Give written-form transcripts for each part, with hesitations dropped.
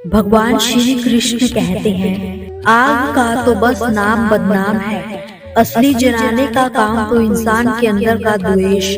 भगवान श्री कृष्ण कहते हैं, आग का तो बस नाम बदनाम है, असली जलाने का काम तो इंसान के अंदर का द्वेष,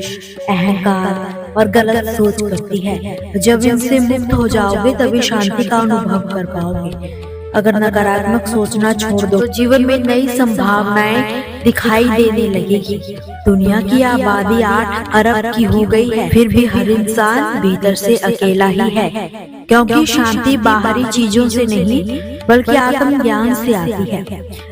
अहंकार और गलत सोच करती है। जब इनसे मुक्त हो जाओगे तभी शांति का अनुभव कर पाओगे। अगर नकारात्मक सोचना छोड़ दो तो जीवन में नई संभावनाएं दिखाई देने लगेगी। दुनिया की आबादी 8 अरब की हो गई है, फिर भी हर इंसान भीतर से अकेला ही है, क्योंकि शांति बाहरी चीजों से नहीं बल्कि आत्मज्ञान से आती है।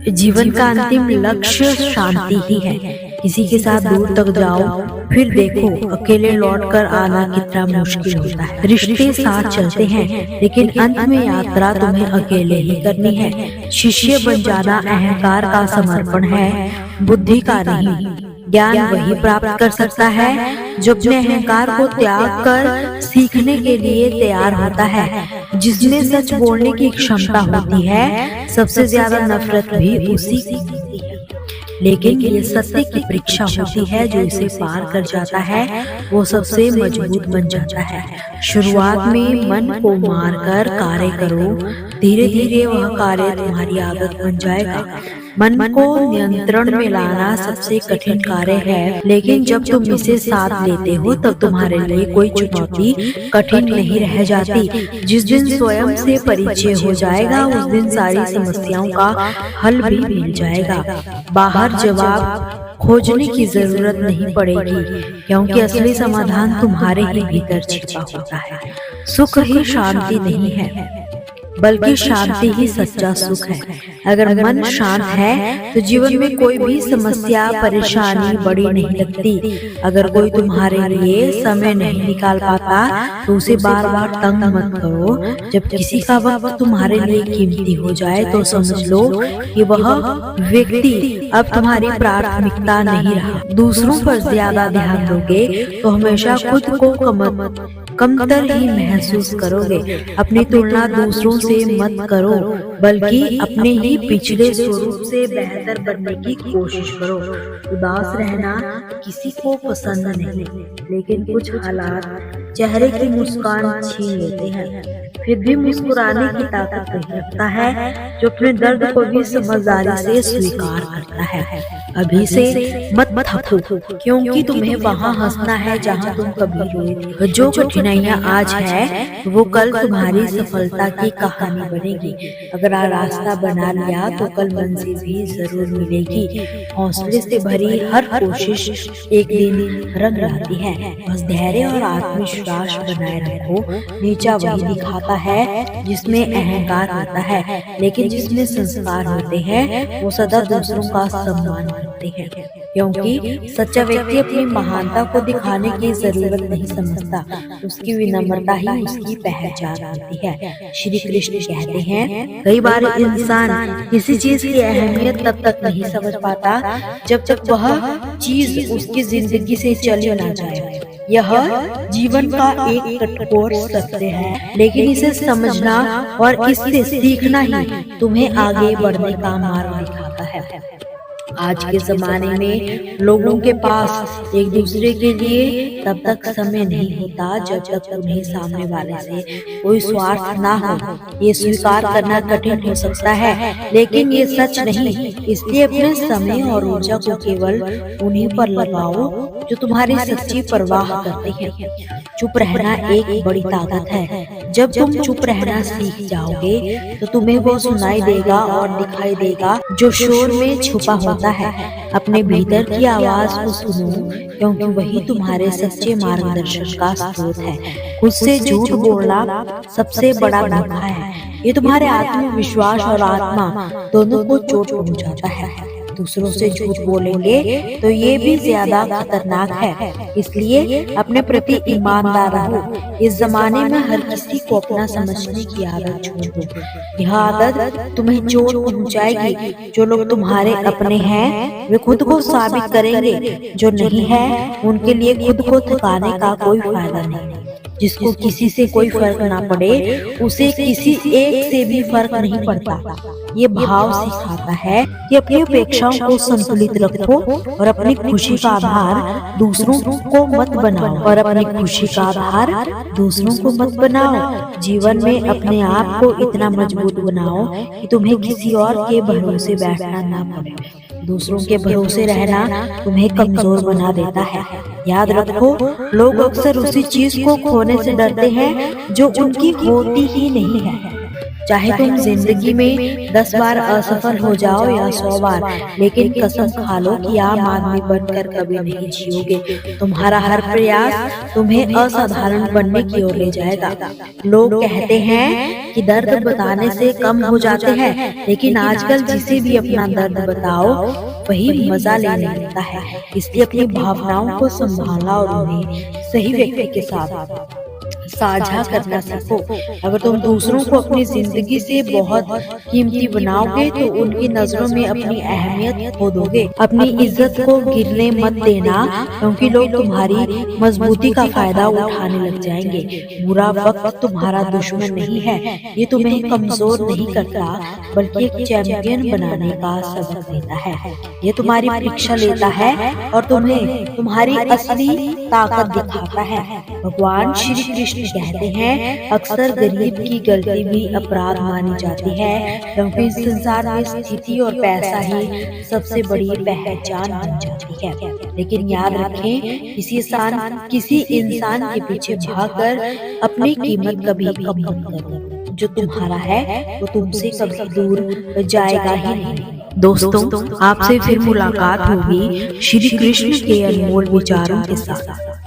जीवन का अंतिम लक्ष्य शांति ही है। किसी के साथ दूर तक जाओ, फिर देखो अकेले लौटकर आना कितना मुश्किल होता है। रिश्ते साथ चलते हैं, लेकिन अंत में यात्रा तुम्हें अकेले ही करनी है। शिष्य बन जाना अहंकार का समर्पण है, बुद्धि का नहीं। ज्ञान वही प्राप्त कर सकता है जो अपने अहंकार को त्याग कर सीखने के लिए तैयार होता है। जिसमें सच बोलने की क्षमता होती है, सबसे ज्यादा नफरत भी उसी की होती है। लेकिन ये सत्य की परीक्षा होती है, जो इसे पार कर जाता है वो सबसे मजबूत बन जाता है। शुरुआत में मन को मारकर कार्य करो, धीरे धीरे वह कार्य तुम्हारी आदत बन जाएगा। मन को नियंत्रण में लाना सबसे कठिन कार्य है, लेकिन जब तुम इसे साथ लेते हो तब तुम्हारे लिए कोई चुनौती कठिन नहीं रह जाती। जिस दिन स्वयं से परिचय हो जाएगा, उस दिन सारी समस्याओं का हल भी मिल जाएगा। बाहर जवाब खोजने की जरूरत नहीं पड़ेगी, क्योंकि असली समाधान तुम्हारे ही भीतर छिपा होता है। सुख ही शांति नहीं है, बल्कि शांति ही सच्चा सुख है। अगर मन शांत है तो जीवन में कोई भी समस्या परेशानी बड़ी नहीं लगती। अगर कोई तुम्हारे लिए समय नहीं निकाल पाता तो उसे बार बार तंग मत करो। जब किसी का वक्त तुम्हारे लिए कीमती हो जाए तो समझ लो कि वह व्यक्ति अब तुम्हारी प्राथमिकता नहीं रहा। दूसरों पर ज्यादा ध्यान दोगे तो हमेशा खुद को कमतर ही महसूस करोगे। अपनी तुलना दूसरों से मत करो, बल्कि अपने ही पिछले स्वरूप से बेहतर बनने की कोशिश करो। उदास रहना किसी को पसंद नहीं, लेकिन कुछ हालात चेहरे की मुस्कान छीन लेते हैं। फिर भी मुस्कुराने की ताकत नहीं रखता है जो अपने दर्द को भी समझदारी से स्वीकार करता है। अभी से मत थको, क्योंकि तुम्हें वहाँ हंसना है जहाँ तुम कभी रोए थे। जो कठिनाइयाँ आज है वो कल तुम्हारी सफलता की कहानी बनेगी। अगर रास्ता बना लिया तो कल मंजिल भी जरूर मिलेगी। हौसले से भरी हर कोशिश एक दिन रंग लाती है। बस धैर्य और आत्मविश्वास बनाए रखो। नीचा वही दिखाता है जिसमें अहंकार होता है, लेकिन जिसमें संस्कार होते हैं वो सदा दूसरों का सम्मान करते हैं। क्योंकि सच्चा व्यक्ति अपनी महानता को दिखाने की जरूरत नहीं समझता, उसकी विनम्रता ही उसकी पहचान होती है। श्री कृष्ण कहते हैं, कई बार इंसान किसी चीज की अहमियत तब तक नहीं समझ पाता जब तक वह चीज उसकी जिंदगी से चली ना जाए। यह जीवन का एक कठोर सत्य है, लेकिन इसे समझना और इससे सीखना ही तुम्हें आगे बढ़ने का मार्ग दिखाता है। आज के जमाने में लोगों के पास एक दूसरे के लिए तब तक समय नहीं होता जब तक उन्हें सामने वाले से कोई स्वार्थ ना हो। ये स्वीकार करना कठिन हो सकता है, लेकिन ये सच नहीं। इसलिए अपने समय और ऊर्जा को केवल उन्हीं पर लगाओ जो तुम्हारी सच्ची परवाह करते हैं। चुप रहना एक बड़ी ताकत है। जब तुम चुप रहना सीख जाओगे तो तुम्हें वो सुनाई देगा और दिखाई देगा जो शोर में छुपा होता है। अपने भीतर की आवाज को सुनो, क्योंकि वही तुम्हारे सच्चे मार्गदर्शन का स्रोत है। खुद से झूठ बोलना सबसे बड़ा धोखा है। ये तुम्हारे आत्मविश्वास और आत्मा दोनों को चोट पहुंचाता है। दूसरों से झूठ बोलेंगे तो ये भी ज्यादा खतरनाक है। इसलिए अपने प्रति ईमानदार रहो। इस जमाने में हर किसी को अपना समझने की आदत छोड़ दो। यह आदत तुम्हें चोट पहुंचाएगी। जो लोग तुम्हारे अपने हैं वे खुद को साबित करेंगे, जो नहीं है उनके लिए खुद को थकाने का कोई फायदा नहीं। जिसको किसी से कोई फर्क ना पड़े, उसे किसी एक से भी फर्क नहीं पड़ता। ये भाव सिखाता है कि अपनी अपेक्षाओं को संतुलित रखो और अपनी खुशी का आधार दूसरों को मत बनाओ मत बनाओ। जीवन में अपने आप को इतना मजबूत बनाओ कि तुम्हें किसी और के भरोसे बैठना ना पड़े। दूसरों के भरोसे रहना तुम्हें कमजोर बना देता है। याद रखो, लोग अक्सर उसी चीज को खोने से डरते हैं जो उनकी होती ही नहीं है। चाहे तुम जिंदगी में 10 बार असफल हो जाओ या 100 बार, लेकिन कसम खा लो कि आम आदमी बनकर कभी नहीं जियोगे। तुम्हारा हर प्रयास तुम्हें असाधारण बनने की ओर ले जाएगा। लोग कहते हैं कि दर्द बताने से कम हो जाते हैं, लेकिन आजकल जिसे भी अपना दर्द बताओ वही मजा लेने लगता है। इसलिए अपनी भावनाओं को संभालना और उन्हें सही व्यक्ति के साथ साझा करना सीखो। अगर तुम दूसरों को अपनी जिंदगी से बहुत कीमती बनाओगे तो उनकी नजरों में अपनी अहमियत खो दोगे। अपनी इज्जत को गिरने मत देना, क्योंकि लोग तुम्हारी मजबूती का फायदा उठाने लग जाएंगे। बुरा वक्त तुम्हारा दुश्मन नहीं है, ये तुम्हें कमजोर नहीं करता बल्कि एक चैंपियन बनाने का सबक देता है। ये तुम्हारी परीक्षा लेता है और तुम्हें तुम्हारी असली ताकत दिखाता है। भगवान श्री कृष्ण कहते हैं, अक्सर गरीब की गलती भी अपराध मानी जाती है, क्योंकि इस संसार में स्थिति और पैसा ही सबसे बड़ी पहचान बन जाती है। लेकिन याद रखें, किसी इंसान के पीछे भागकर अपनी कीमत कभी कम मत करो। जो तुम्हारा है वो तुमसे कभी दूर जाएगा ही नहीं। दोस्तों, आपसे फिर मुलाकात होगी श्री कृष्ण के अनमोल विचारों के साथ।